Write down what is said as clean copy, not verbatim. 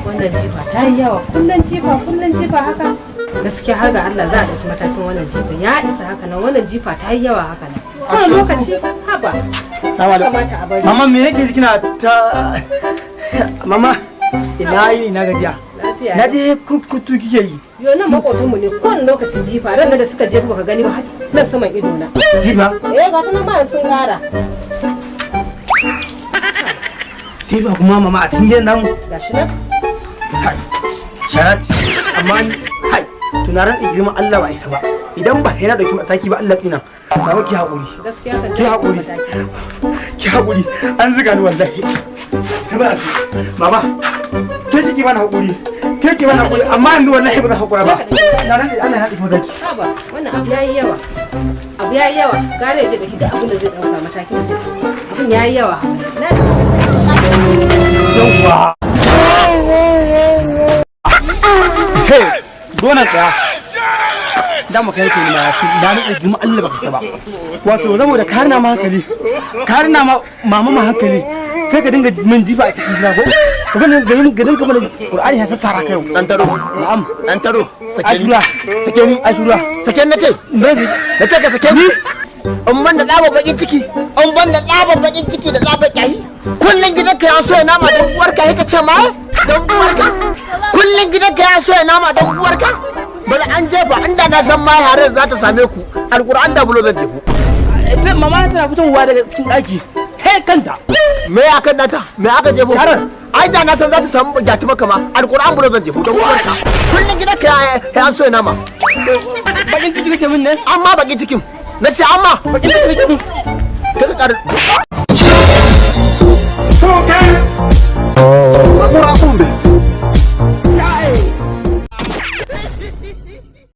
Wannan jifa ta yi yawa, kullum jifa haka. Gaskiya har ga Allah za a ɗauki matakin wannan jifa ya isa haka nan, wannan jifa ta yi yawa haka nan. Kawai lokaci haba. Kamata a bari. Mama me yake kina ta Mama ina yi na gajiya. Lafiya. Na je kutu kike yi. Yo nan makotinmu ne kowane lokacin jifa ran da suka je baka gani ba nan saman ido na. Jifa? Eh ga tunan ma sun kara. Jifa kuma mama a cikin nan. Gashi nan. Kai. Sharat amma kai tunaran girman Allah ba isa ba. Idan ba yana dauki mataki ba Allah kina. Ba ki haƙuri. Gaskiya kan ki haƙuri. Ki haƙuri. An ziga ni wallahi. Mama, ke ki bana haƙuri. Ke ki bana haƙuri amma yanzu wallahi ba zan haƙura ba. Na ran Allah ya haɗi mataki. Haba, wannan abu yayi yawa. Abu yayi yawa. Gare ya je da duk abin da zai dauka matakin da zai. Abin yayi yawa. Na Yawwa. Hey, donan tsaya. Da mu kai ni ma su da ni girman Allah baka ba. Wato saboda karna ma hankali. Karna ma mama ma hankali. Sai ka dinga min jifa a cikin gida ko? Ka ganin kamar Qur'ani ya sassara kai. Dan taro. Na'am. Dan taro. Sake ni. Ashura. Sake ni Ashura. Sake nace. Nace ka sake ni. In ban da tsaba bakin ciki. In ban da tsaba bakin ciki da tsaba kai. Kullun gidanka ya so ya nama dan uwarka yake ce ma? Dan uwarka. Kullun gidanka ya so ya nama dan uwarka. Bala an jefa inda na san ma yaren za ta same ku. Alquran da bulo zan jefu. Ita mama tana fitowa daga cikin daki. Kai kanta. Me aka nata? Me aka jefo? Sharar. Ai da na san za ta samu gati maka ma. Alquran bulo zan jefu dan uwarka. Kullun gidanka ya so ya nama. Bakin ciki kake min ne? Amma bakin cikin. Na ce amma bakin ciki kake min. ka